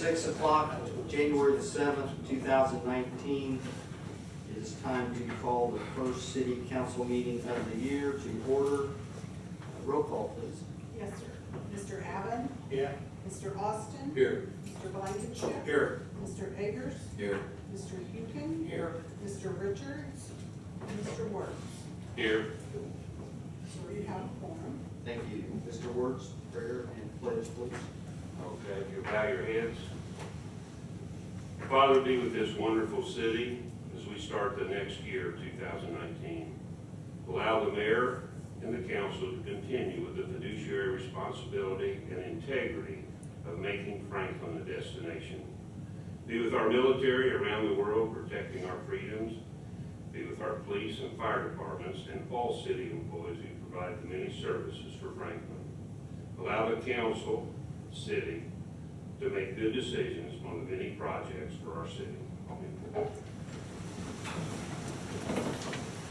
6 o'clock, January the 7th, 2019. It is time to call the first city council meeting of the year to order. Roll call, please. Yes, sir. Mr. Allen? Yeah. Mr. Austin? Here. Mr. Blankenship? Here. Mr. Agers? Here. Mr. Houston? Here. Mr. Richards? And Mr. Wertz. Here. So you have a quorum. Thank you. Mr. Wertz, prayer and pledge, please. Okay, if you bow your heads. Father, be with this wonderful city as we start the next year, 2019. Allow the mayor and the council to continue with the fiduciary responsibility and integrity of making Franklin a destination. Be with our military around the world protecting our freedoms. Be with our police and fire departments and all city employees who provide the many services for Franklin. Allow the council, city, to make good decisions on the many projects for our city.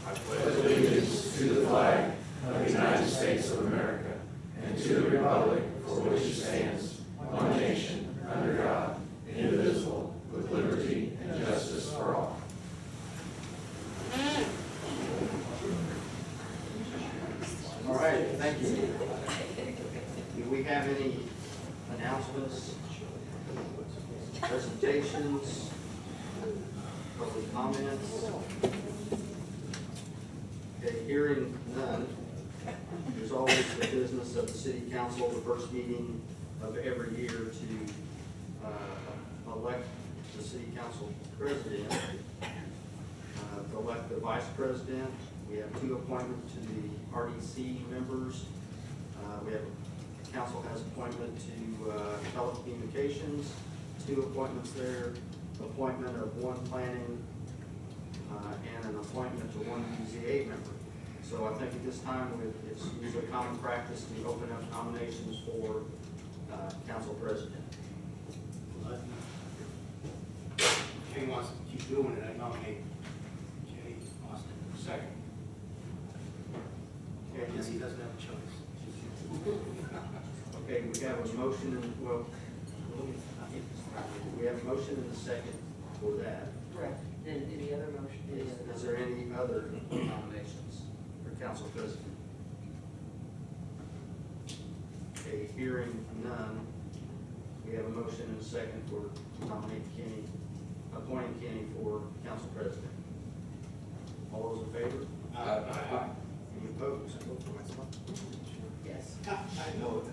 I pledge allegiance to the flag of the United States of America and to the republic for which it stands, one nation, under God, indivisible, with liberty and justice for all. All right, thank you. Do we have any announcements, presentations, public comments? Okay, hearing none. There's always the business of the city council, the first meeting of every year to elect the city council president, to elect the vice president. We have 2 appointments to the RDC members. We have, council has appointment to telecommunications, 2 appointments there, appointment of 1 planning, and an appointment to 1 BZA member. So I think at this time, it's usually common practice to open up nominations for council president. Jay wants to keep doing it. I nominate Jay Austin. Second. Okay, Yes, he doesn't have a choice. okay, we have a motion and, well, we have a motion and a second for that. Correct. Then any other motion? Is there any other nominations for council president? Okay, hearing none, we have a motion and a second for nominating Kenny, appointing Kenny for council president. All those in favor? Aye. Any opposed? Yes. I know it.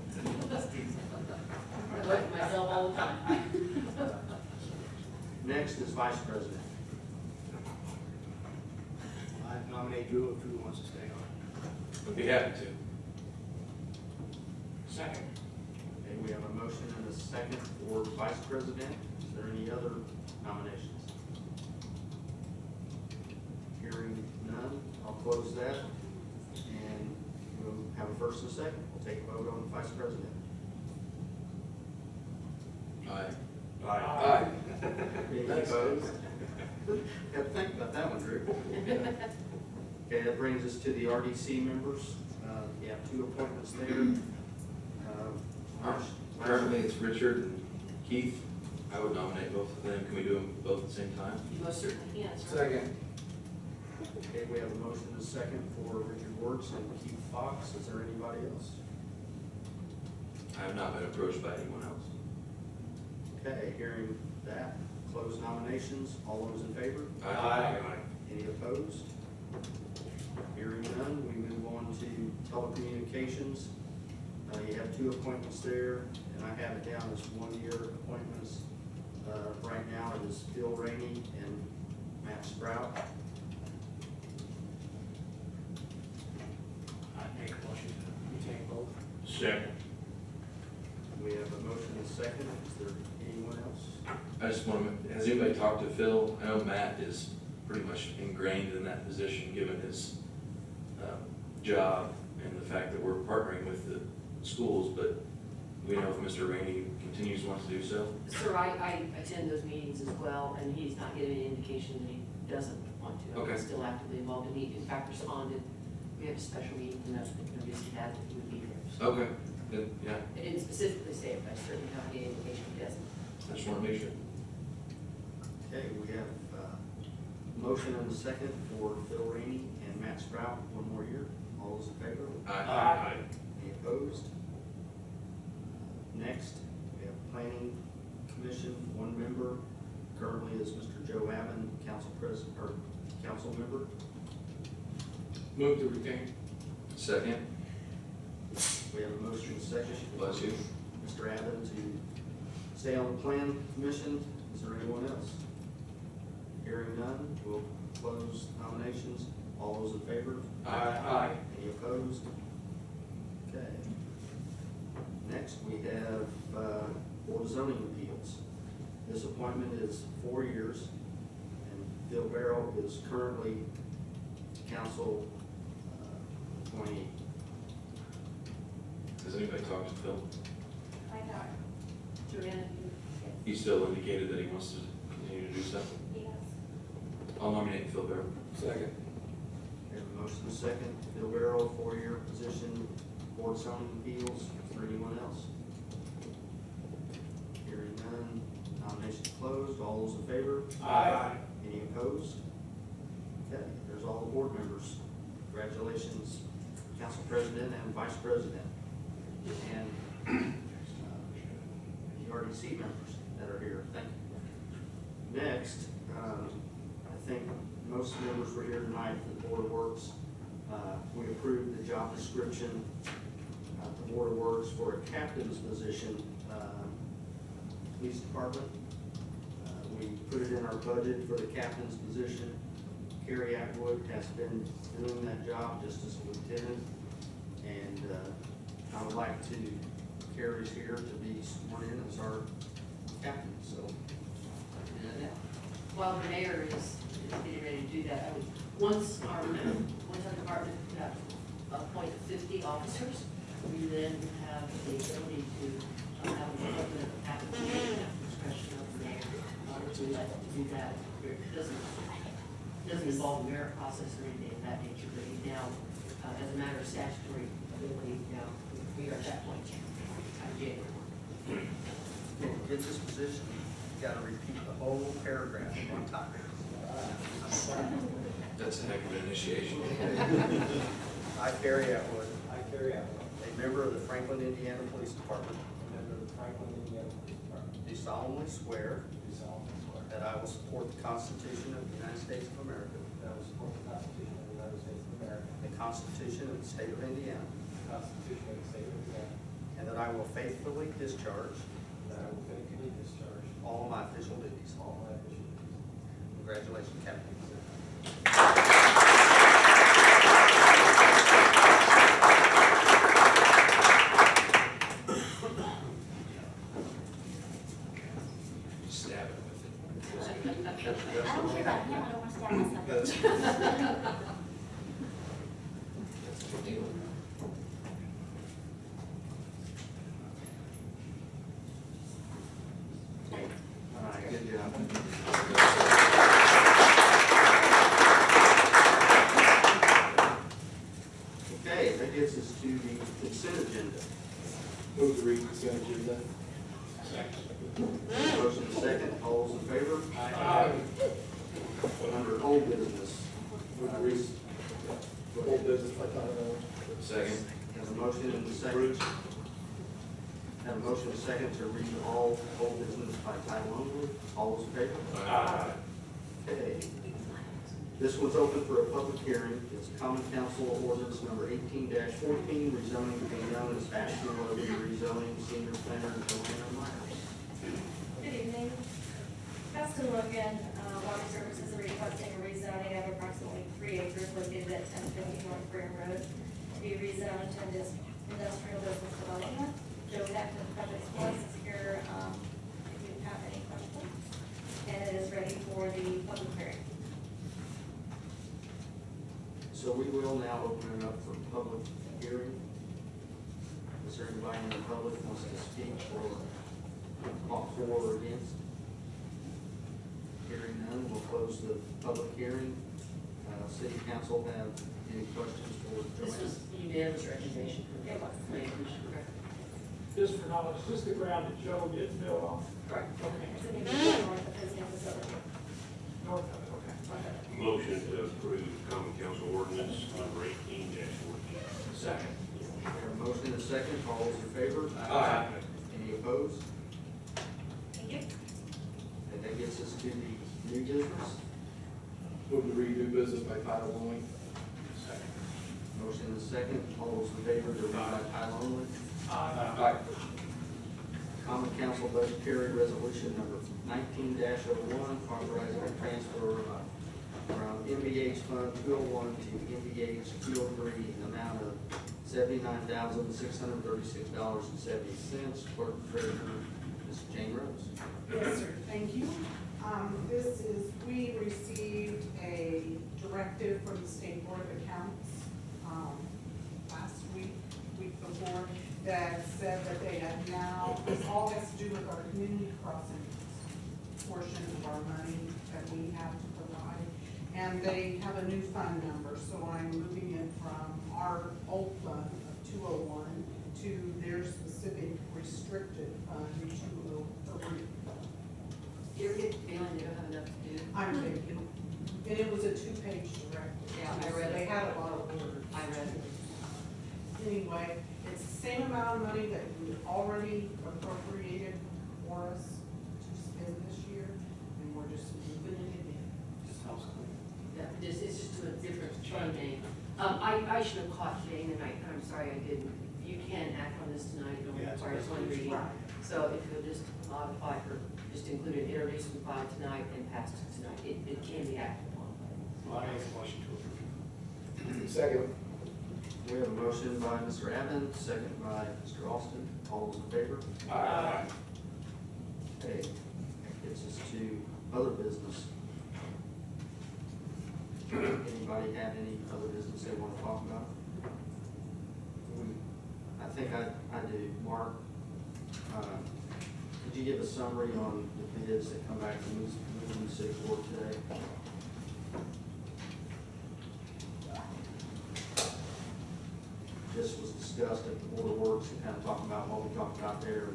I vote for myself all the time. Next is vice president. I nominate Drew if Drew wants to stay on. Would be happy to. Second. Okay, we have a motion and a second for vice president. Is there any other nominations? Hearing none, I'll close that. And we'll have a first and a second. We'll take a vote on the vice president. Aye. Aye. Any opposed? Have to think about that one, Drew. Okay, that brings us to the RDC members. We have 2 appointments there. Currently, it's Richard and Keith. I would nominate both of them. Can we do them both at the same time? You most certainly can, sir. Second. Okay, we have a motion and a second for Richard Wertz and Keith Fox. Is there anybody else? I have not been approached by anyone else. Okay, hearing that, close nominations. All those in favor? Aye. Any opposed? Hearing none, we move on to telecommunications. You have 2 appointments there, and I have it down as 1-year appointments. Right now, it is Phil Rainey and Matt Sprout. I make a motion to retain both. Second. We have a motion and a second. Is there anyone else? I just want to, has anybody talked to Phil? I know Matt is pretty much ingrained in that position, given his job and the fact that we're partnering with the schools, but we know if Mr. Rainey continues to want to do so. Sir, I attend those meetings as well, and he's not giving any indication that he doesn't want to. Okay. He's still actively involved, and he in fact responded. We have a special meeting, and that's the notice he had that he would be here. So Okay, good, yeah. I didn't specifically say it, but I certainly have any indication he doesn't. I just want to make sure. Okay, we have motion and a second for Phil Rainey and Matt Sprout, one more year. All those in favor? Aye. Any opposed? Next, we have Planning Commission, one member. Currently is Mr. Joe Abbott, council president, or council member. Move to retain. Second. We have a motion and a second. Bless you. Mr. Abbott to stay on the Plan Commission. Is there anyone else? Hearing none, we'll close nominations. All those in favor? Aye. Any opposed? Okay. Next, we have Board of Zoning Appeals. This appointment is 4 years, and Phil Barrow is currently council appointee. Has anybody talked to Phil? I know. Joanna, He still indicated that he wants to continue to do something. Yes. I'll nominate Phil Barrow. Second. We have a motion and a second. Phil Barrow, 4-year position, Board of Zoning Appeals. Is there anyone else? Hearing none, nominations closed. All those in favor? Aye. Any opposed? Okay, there's all the board members. Congratulations, council president and vice president, and the RDC members that are here. Thank you. Next, I think most members were here tonight for the Board of Works. We approved the job description at the Board of Works for a captain's position, police department. We put it in our budget for the captain's position. Carrie Atwood has been doing that job just as a lieutenant, and I would like to, Carrie's here to be sworn in as our captain, so. while the mayor is getting ready to do that, once our department appoint 50 officers, we then have the ability to have an appointment of captain at the discretion of the mayor. To let do that, it doesn't involve a merit process or anything of that nature, but now, as a matter of statutory ability, now, we are at that point, January. To get this position, you gotta repeat the whole paragraph one time. That's a heck of an initiation. I, Carrie Atwood, I, Carrie Atwood, a member of the Franklin, Indiana Police Department, a member of the Franklin, Indiana Police Department, do solemnly swear do solemnly swear that I will support the Constitution of the United States of America, that I will support the Constitution of the United States of America, the Constitution of the State of Indiana, the Constitution of the State of Indiana, and that I will faithfully discharge and that I will faithfully discharge all my official duties. all my official duties. Congratulations, Captain. Stab it with I don't care about him, I don't want to stab myself. it. That's a good deal. All right, good job. Okay, that gets us to the consent agenda. Move to read consent agenda. Motion second, all those in favor? Aye. Under old business, Move to read old business by title only. Second. have a motion and a second. Have a motion and a second to read all old business by title only. All those in favor? Aye. Okay. This one's open for a public hearing. It's Common Council Ordinance number 18-14, rezoning being known as Ashton Road rezoning, senior planner Joanna Myers. Good evening. Preston Logan, Water Services, are requesting a rezoning of approximately 3 acres located at 1050 North Graham Road to be rezoned to industrial business development. Joe Beck of Project Plus is here if you have any questions. And it is ready for the public hearing. So we will now open it up for public hearing. Is there anybody in the public who wants to speak or talk for or against? Hearing none, we'll close the public hearing. City council have any questions for This Joanne? was unanimous recommendation from It the was. planning commission, correct? just for knowledge, just the ground that Joe did build on. Right. Okay, It's a new north of his new facility. north of it, okay. Motion to approve common council ordinance number 18-14. Second. We have a motion and a second, all those in favor? Aye. Any opposed? Thank you. And that gets us to the new business. Move to read new business by title only. Motion and a second, all those in favor to read by title only. Aye. Common Council Budgetary Resolution number 19-01, authorizing a transfer from MVH Fund 201 to MVH 203 in the amount of $79,636.70. Clerk Treasurer, Ms. Jane Rose. Yes, sir, thank you. This is, we received a directive from the State Board of Accounts, last week before, that said that they have now, this all has to do with our community crossings portion of our money that we have to provide. And they have a new fund number, so I'm moving it from our old fund of 201 to their specific restricted fund 203. You're getting the feeling they don't have enough to do. I'm thinking, and it was a two-page directive. Yeah, I read it. They had a lot of words. I read it. Anyway, it's the same amount of money that we already appropriated for us to spend this year, and we're just moving it in. Just house clean. Yeah, it's just to a different fund name. I should have caught Jane, and I'm sorry I didn't. You can act on this tonight, it only Yeah, it's requires one reading. Right. So if you'll just modify her, just include it, introduce and file tonight and pass it tonight, it can be acted upon. Well, I make a motion to approve. Second. We have a motion by Mr. Abbott, second by Mr. Austin. All those in favor? Aye. Okay, that gets us to other business. Anybody have any other business they want to talk about? I think I do. Mark, could you give a summary on the bids that come back from the city court today? This was discussed at the Board of Works and kind of talking about what we talked about there.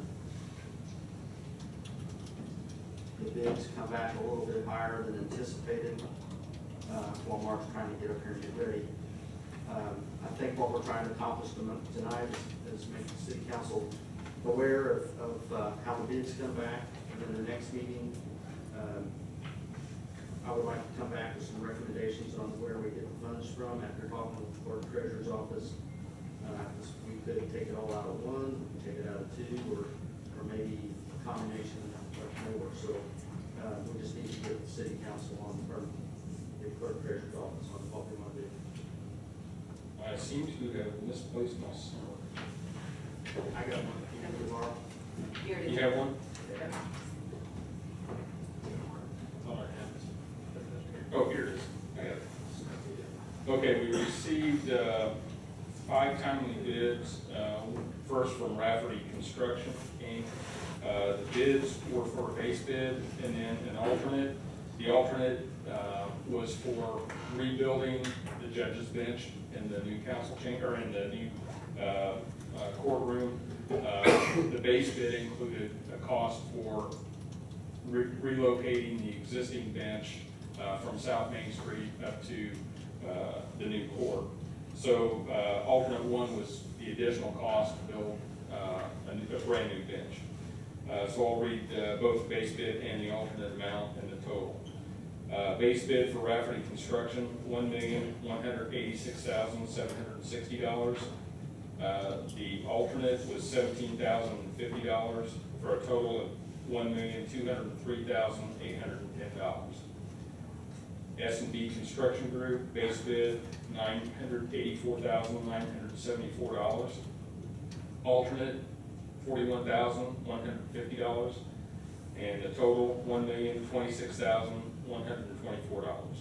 The bids come back a little bit higher than anticipated, while Mark's trying to get up here and get ready. I think what we're trying to accomplish tonight is make the city council aware of how the bids come back, and then the next meeting, I would like to come back with some recommendations on where we get the funds from after talking with the clerk treasurer's office. We could take it all out of one, we could take it out of two, or maybe a combination of more. So we just need to get the city council on, or the clerk treasurer's office on what we want to do. I seem to have misplaced my summary. I got one. You have it, Mark? Here it is. You have one? Yeah. Thought I had it. Oh, here it is. I got it. Okay, we received 5 timely bids. First from Rafferty Construction, Inc. The bids were for a base bid and then an alternate. The alternate was for rebuilding the judge's bench in the new council chamber, in the new courtroom. The base bid included a cost for relocating the existing bench from South Main Street up to the new court. So alternate one was the additional cost to build a brand new bench. So I'll read both the base bid and the alternate amount and the total. Base bid for Rafferty Construction, $1,186,760. The alternate was $17,050 for a total of $1,203,810. S&B Construction Group, base bid, $984,974. Alternate, $41,150. And the total, $1,026,124.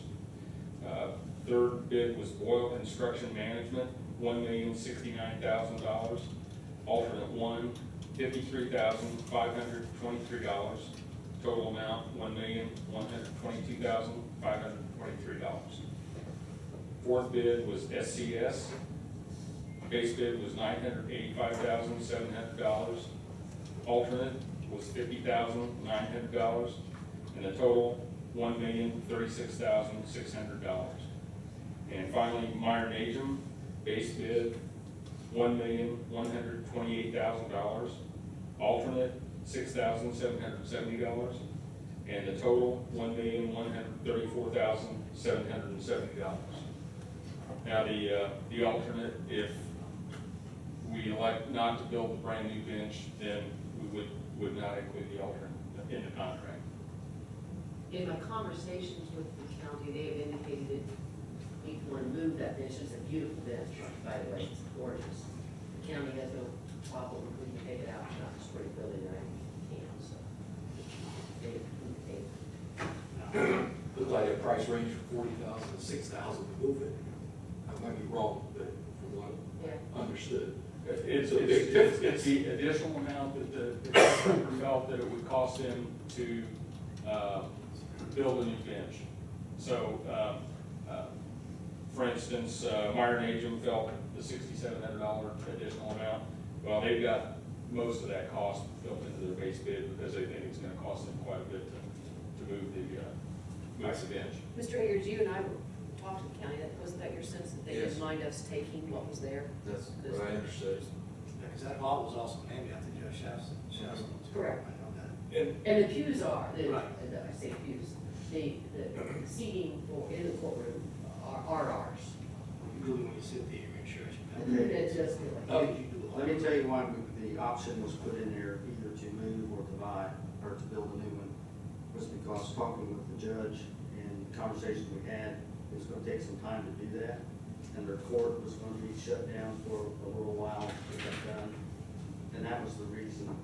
Third bid was Boyle Construction Management, $1,069,000. Alternate one, $53,523. Total amount, $1,122,523. Fourth bid was SCS, base bid was $985,700. Alternate was $50,900, and the total, $1,036,600. And finally, Meyer Najum, base bid, $1,128,000. Alternate, $6,770, and the total, $1,134,770. Now, the alternate, if we elect not to build a brand new bench, then we would not include the alternate in the contract. In my conversations with the county, they have indicated that we want to move that bench. It's a beautiful bench, by the way, it's gorgeous. The county has no problem, we can take it out, not destroy the building, or anything, so. Looked like a price range from 40,000 to 6,000 to move it. I might be wrong, but from what Yeah. I understood. It's the additional amount that the contractor felt that it would cost him to build a new bench. So, for instance, Meyer Najum felt the $6,700 additional amount. Well, they've got most of that cost built into their base bid because they think it's gonna cost them quite a bit to move the bench. Mr. Ayers, you and I talked to the county, wasn't that your sense that they Yes. didn't mind us taking what was there? That's what I understood. Because that hall was also named after Judge Shasta. Correct. I know that. And the pews are, Right. I say pews, the seating for, in the courtroom are ours. Really, when you sit there, you're in church. It does feel like. Oh, let me tell you why the option was put in there, either to move or to buy, or to build a new one, was because talking with the judge and conversations we had, it was gonna take some time to do that, and their court was gonna be shut down for a little while to get that done. And that was the reason of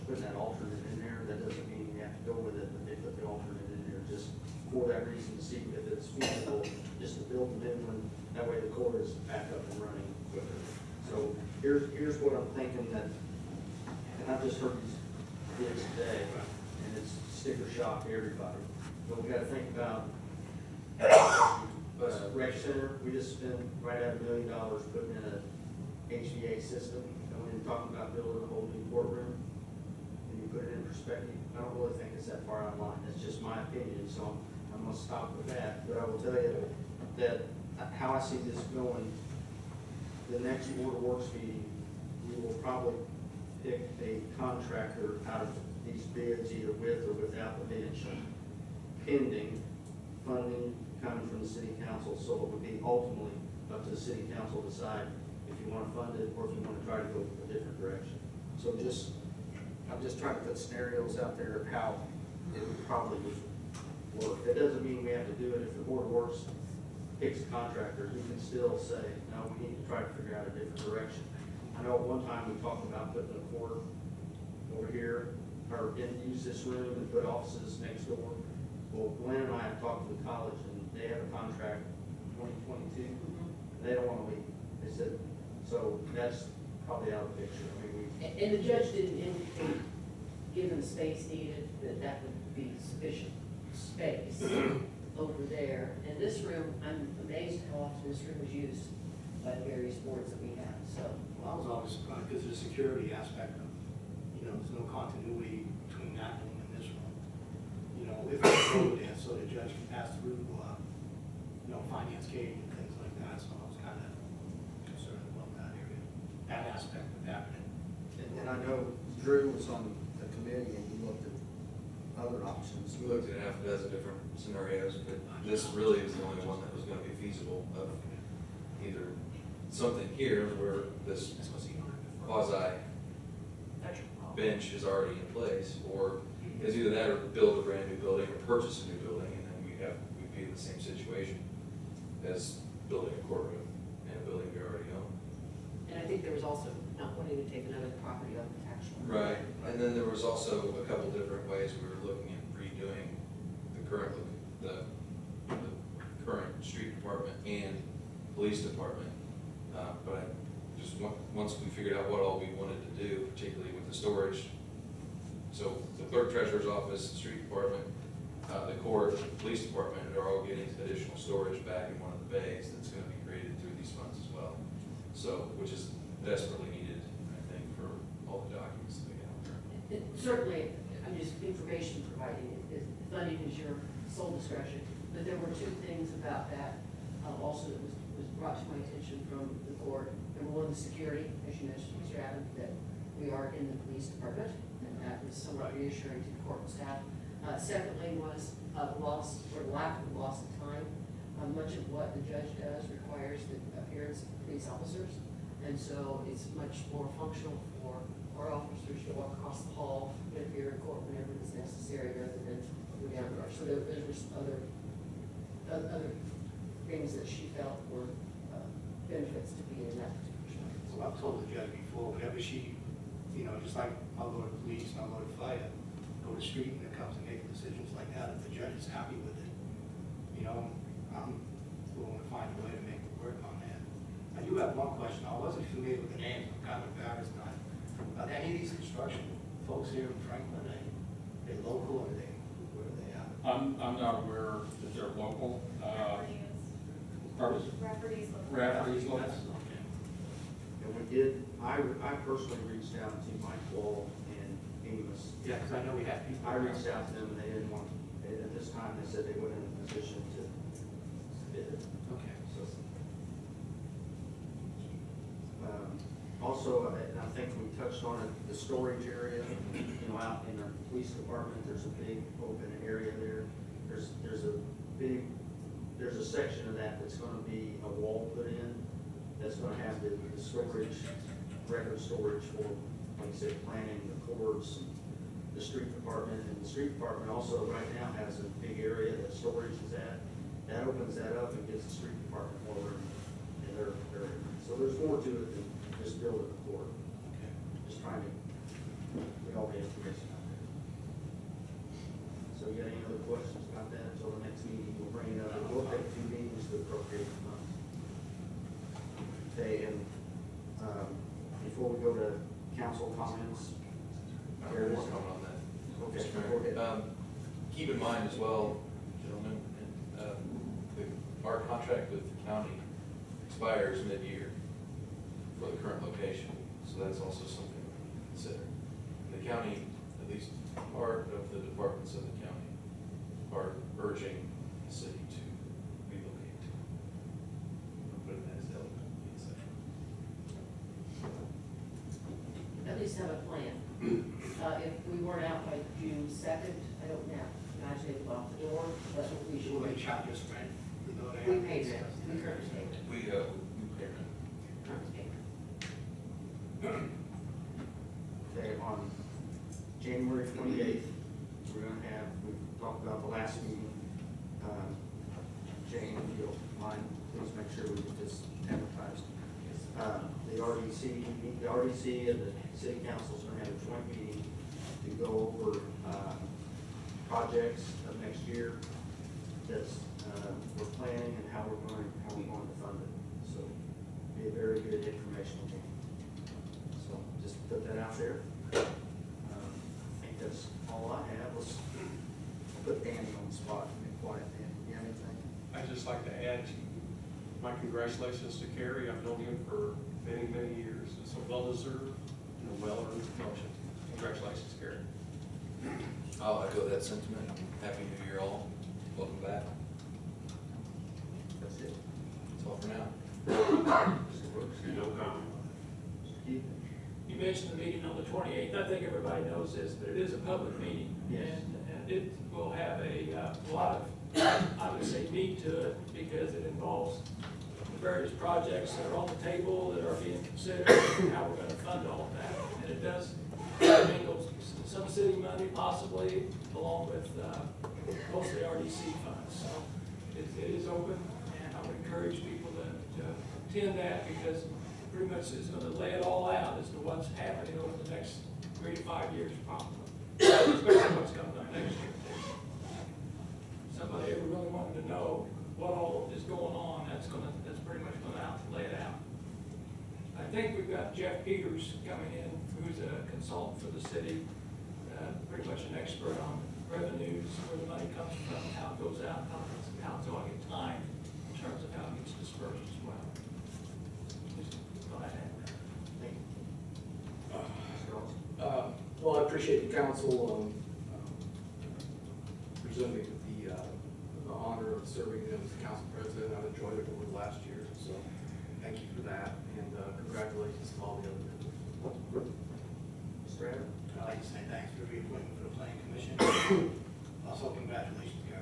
putting that alternate in there. That doesn't mean we have to go with it, but they put the alternate in there just for that reason, to see if it's feasible, just to build a new one. That way the court is back up and running quicker. So here's what I'm thinking that, and I've just heard these bids today, and it's sticker shock to everybody. But we gotta think about rec center. We just spent right at $1 million putting in a HVA system, and we're talking about building a whole new courtroom. And you put it in perspective, I don't really think it's that far out of line. That's just my opinion, so I'm gonna stop with that. But I will tell you that how I see this going, the next Board of Works meeting, we will probably pick a contractor out of these bids, either with or without the bench, pending funding coming from the city council, so it would be ultimately up to the city council to decide if you want to fund it or if you want to try to go a different direction. So I'm just trying to put scenarios out there of how it would probably work. That doesn't mean we have to do it. If the Board of Works picks a contractor, we can still say, no, we need to try to figure out a different direction. I know at one time we talked about putting a court over here, or use this room and put offices next door. Well, Glenn and I have talked to the college, and they have a contract 2022. They don't want to leave. They said, so that's probably out of the picture. I mean, And the judge didn't indicate, given the space needed, that that would be sufficient space over there. And this room, I'm amazed how often this room is used by the various boards that we have, so. Well, I was always surprised because of the security aspect of, there's no continuity between that room and this room. If it's over there, so the judge can pass through, finance cage and things like that, so I was kind of concerned about that area, that aspect of happening. and I know Drew was on the committee, and he looked at other options. We looked at half a dozen different scenarios, but this really is the only one that was gonna be feasible of either something here where this quasi bench is already in place, or is either that or build a brand new building or purchase a new building, and then we'd be in the same situation as building a courtroom and a building we already own. And I think there was also not wanting to take another property off the tax roll. Right, and then there was also a couple different ways we were looking at redoing the current street department and police department. But I just, once we figured out what all we wanted to do, particularly with the storage, so the clerk treasurer's office, the street department, the court, the police department are all getting additional storage back in one of the bays that's gonna be created through these funds as well. So, which is desperately needed, I think, for all the documents that we have there. Certainly, I'm just information providing, funding is your sole discretion, but there were two things about that also that was brought to my attention from the court. Number one, the security, as you mentioned, Mr. Adams, that we are in the police department, and that was somewhat reassuring to the court and staff. Secondly was the loss, or lack of loss of time. Much of what the judge does requires the appearance of police officers, and so it's much more functional for our officers to walk across the hall and appear in court whenever it's necessary, rather than go down there. So there was other things that she felt were benefits to being in that particular spot. So I've told the judge before, whenever she, just like I'll go to police and I'll go to fire, go to street when it comes to making decisions like that, if the judge is happy with it, I'm willing to find a way to make it work on that. I do have one question. I wasn't familiar with the names. I'm kind of embarrassed now. Are any of these construction folks here in Franklin, they local or where are they at? I'm not aware that they're local. Rafferty's local. Rafferty's local. Okay. And we did, I personally reached out to Mike Wall and Amos. Yeah, because I know we have people. I reached out to them, and they didn't want, at this time, they said they weren't in a position to bid it. Okay. So, also, and I think we touched on it, the storage area, out in the police department, there's a big open area there. There's a section of that that's gonna be a wall put in, that's gonna have the storage, record storage for, like I said, planning, the courts, the street department, and the street department also right now has a big area that storage is at. That opens that up and gives the street department more room in their area. So there's more to it than just building a court. Okay. Just trying to, we all get information out there. So you got any other questions about that until the next meeting? We'll bring it up. We'll take 2 meetings to appropriate the funds. Okay, and, before we go to council comments, I have more comment on that. Okay, Mr. go Mayor. ahead. Keep in mind as well, gentlemen, our contract with the county expires mid-year for the current location, so that's also something to consider. The county, at least part of the departments of the county, are urging the city to relocate. I'll put it as element in a second. At least have a plan. If we weren't out by June 2nd, I don't know, imagine it off the door, but we should. Will they charge us rent? We pay rent, we currently pay rent. We pay rent. Currently pay rent. Okay, on January 28th, we're gonna have, we talked about the last meeting. Jane, if you'll mind, please make sure we get this advertised. The RDC and the city council is gonna have a joint meeting to go over, projects of next year that's, we're planning and how we're going to fund it. So, be a very good informational meeting. So, just put that out there. I think that's all I have. Let's put Danny on the spot and be quiet. Dan, you have anything? I'd just like to add my congratulations to Kerry. I've known him for many, many years. It's a well-deserved and a well-earned promotion. Congratulations, Kerry. I'll echo that sentiment. Happy New Year all. Welcome back. That's it. That's all for now. Mr. Brooks? No comment. Mr. Keith? You mentioned the meeting on the 28th. I think everybody knows this, but it is a public meeting. Yes. And it will have a lot of, I would say, meat to it because it involves the various projects that are on the table that are being considered and how we're going to fund all of that. And it does mingle some city money possibly along with mostly RDC funds. So it is open and I would encourage people to attend that because pretty much is going to lay it all out as to what's happening over the next 3 to 5 years probably. Especially what's coming up next year. Somebody ever really wanted to know what all is going on, that's pretty much going to lay it out. I think we've got Jeff Peters coming in, who's a consultant for the city, pretty much an expert on revenues, where the money comes from, how it goes out, how it's all get timed in terms of how it gets dispersed as well. Just appreciate the council presuming the honor of serving as council president. I've enjoyed it over the last year, so thank you for that, and congratulations to all the other members. Mr. Adams? I'd like to say thanks for the appointment for the planning commission. Also, congratulations, Gary.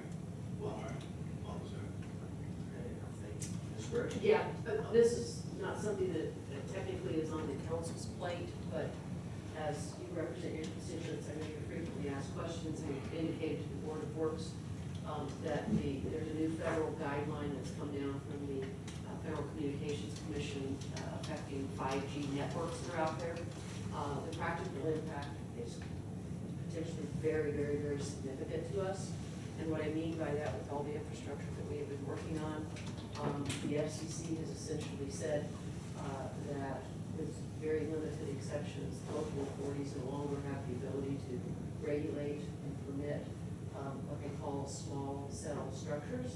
Well earned, well deserved. Ms. Gray? Yeah, but this is not something that technically is on the council's plate, but as you represent your constituents, I know you frequently ask questions, and you've indicated to the Board of Works that there's a new federal guideline that's come down from the Federal Communications Commission affecting 5G networks that are out there. The practical impact is potentially very, very, very significant to us. And what I mean by that, with all the infrastructure that we have been working on, the FCC has essentially said that with very limited exceptions, local authorities no longer have the ability to regulate and permit what they call small cell structures.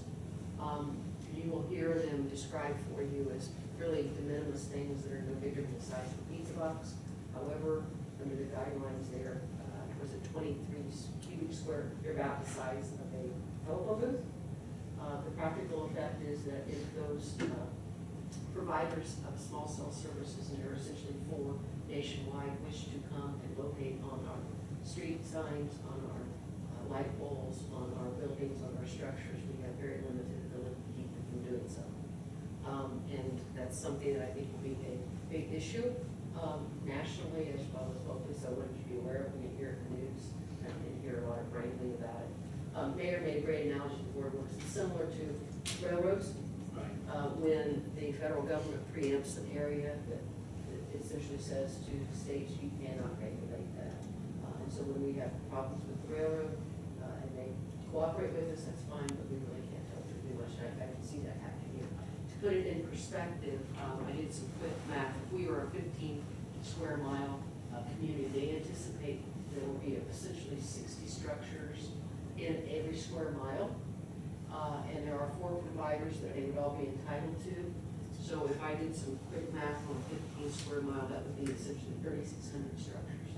You will hear them described for you as really de minimis things that are no bigger than the size of a pizza box. However, under the guidelines there, was it 23 cubic square, they're about the size of a telephone booth. The practical effect is that if those providers of small cell services, and there are essentially 4 nationwide, wish to come and locate on our street signs, on our light poles, on our buildings, on our structures, we have very limited ability to keep them from doing so. And that's something that I think will be a big issue nationally as well as locally, so I wanted you to be aware of when you hear it in the news and hear a lot of wrangling about it. Mayor made a great analogy to the Board of Works. It's similar to railroads. Right. When the federal government preempts an area that essentially says to the states, you cannot regulate that. And so when we have problems with the railroad, and they cooperate with us, that's fine, but we really can't tell them to do much. I can see that happening here. To put it in perspective, I did some quick math. If we were a 15 square mile community, they anticipate there will be essentially 60 structures in every square mile. And there are 4 providers that they would all be entitled to. So if I did some quick math on 15 square mile, that would be essentially 3,600 structures.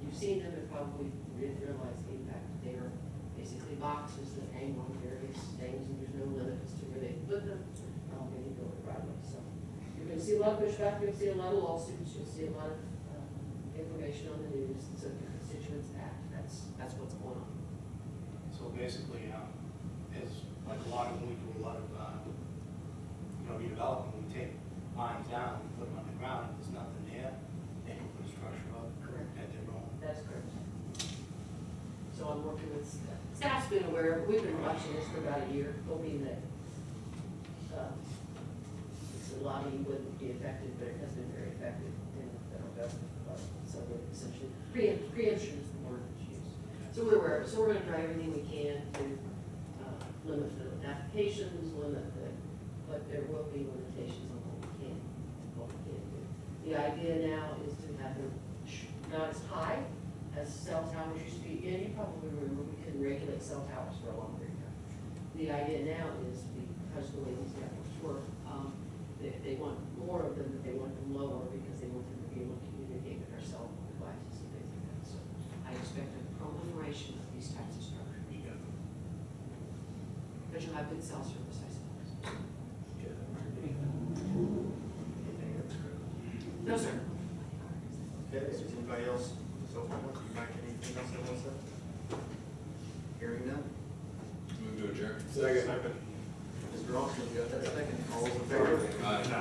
You've seen them and probably didn't realize the impact. They are basically boxes that hang on various things, and there's no limit as to where they put them. They can go right away. So you're going to see a lot of pushback. You're going to see a lot of lawsuits. You'll see a lot of information on the news. So if your constituents act, that's what's going on. So basically, it's like a lot of, when we do a lot of, redevelopment, we take lines down, we put them on the ground, if there's nothing there, they can put a structure up. Correct. At their own. That's correct. So I'm working with, staff's been aware, we've been watching this for about a year, hoping that the lobby wouldn't be affected, but it has been very effective in the federal government. So we're essentially, preemption is the word that's used. So we're aware of it. So we're going to try everything we can to limit the applications, but there will be limitations on what we can do. The idea now is to have them not as high as cell towers used to be. And you probably remember we couldn't regulate cell towers for a long period of time. The idea now is, because the way these networks work, they want more of them, but they want them lower because they want them to be able to communicate with our cell phone devices and things like that. So I expect a proliferation of these types of structures. But you'll have good cell service, I suppose. No, sir. Okay, is anybody else so far? Do you like anything else that wants to? Hearing none? Move to adjourn. Second. Mr. Austin, you got that second? All those in favor? Aye.